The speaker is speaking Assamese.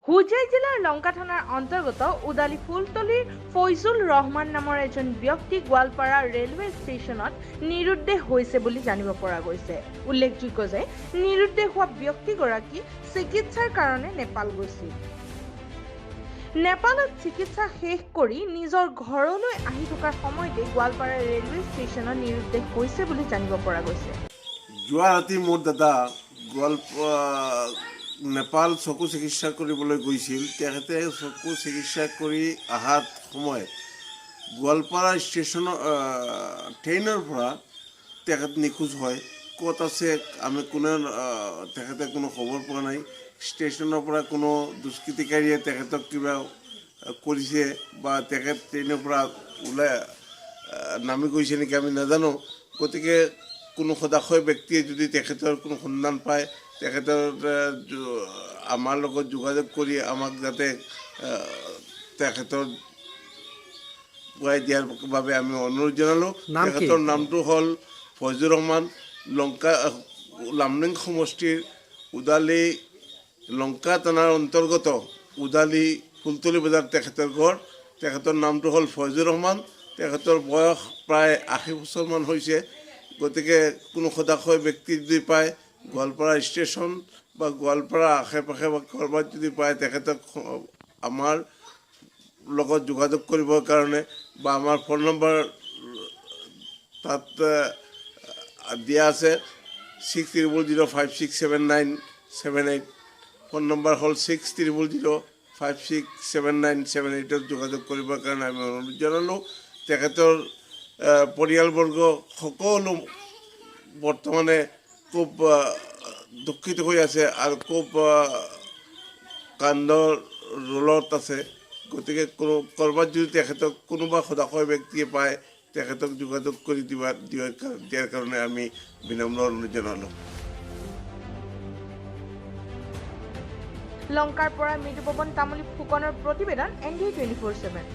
হুজাই জিলাৰ লংকা থানাৰ অন্তৰ্গত উদালি ফুলতলিৰ ফৈজুল ৰহমান নামৰ এজন ব্যক্তি গোৱালপাৰা ৰেলৱে ষ্টেচনত নিৰুদ্দেশ হৈছে বুলি জানিব পৰা গৈছে। উল্লেখযোগ্য যে নিৰুদ্দেশ হোৱা ব্যক্তিগৰাকী চিকিৎসাৰ কাৰণে নেপাল গৈছিল। নেপালত চিকিৎসা শেষ কৰি নিজৰ ঘৰলৈ আহি থকাৰ সময়তে গোৱালপাৰা ৰেলৱে ষ্টেচনত নিৰুদ্দেশ হৈছে বুলি জানিব পৰা গৈছে। যোৱা ৰাতি মোৰ দাদা নেপাল চকু চিকিৎসা কৰিবলৈ গৈছিল। তেখেতে চকু চিকিৎসা কৰি অহাৰ সময়ত গোৱালপাৰা ষ্টেচনৰ ট্ৰেইনৰ পৰা তেখেত নিখোজ হয়। ক'ত আছে আমি তেখেতে কোনো খবৰ পোৱা নাই। ষ্টেচনৰ পৰা কোনো দুষ্কৃতিকাৰীয়ে তেখেতক কিবা কৰিছে বা তেখেত ট্ৰেইনৰ পৰা ওলাই নামি গৈছে নেকি আমি নাজানো। গতিকে কোনো সদাশয় ব্যক্তিয়ে যদি তেখেতৰ কোনো সন্ধান পায় তেখেতৰ আমাৰ লগত যোগাযোগ কৰি আমাক যাতে তেখেতৰ পুৱাই দিয়াৰ বাবে আমি অনুৰোধ জনালোঁ। তেখেতৰ নামটো হ'ল ফৈজুৰ ৰহমান, লামডিং সমষ্টিৰ উদালি লংকা থানাৰ অন্তৰ্গত উদালি ফুলতলি বজাৰ তেখেতৰ ঘৰ। তেখেতৰ নামটো হ'ল ফৈজুৰ ৰহমান। তেখেতৰ বয়স প্ৰায় 80 বছৰমান হৈছে। গতিকে কোনো সদাশয় ব্যক্তি যদি পায় গোৱালপাৰা ষ্টেচন বা গোৱালপাৰা আশে পাশে বা ক'ৰবাত যদি পায় তেখেতক আমাৰ লগত যোগাযোগ কৰিবৰ কাৰণে বা আমাৰ ফোন নম্বৰ তাত দিয়া আছে 6005679778। ফোন নম্বৰ হ'ল 6005679778 যোগাযোগ কৰিবৰ কাৰণে আমি অনুৰোধ জনালোঁ। তেখেতৰ পৰিয়ালবৰ্গ সকলো বৰ্তমানে খুব দুঃখিত হৈ আছে আৰু খুব কান্দৰ ৰোলত আছে। গতিকে ক'ৰবাত যদি তেখেতক কোনোবা সদাশয় ব্যক্তিয়ে পায় তেখেতক যোগাযোগ কৰি দিয়াৰ কাৰণে আমি বিনম্ৰ অনুৰোধ জনালোঁ। লংকাৰ পৰা মৃদুপৱন তামুলী ফুকনৰ প্ৰতিবেদন NDA 24/7।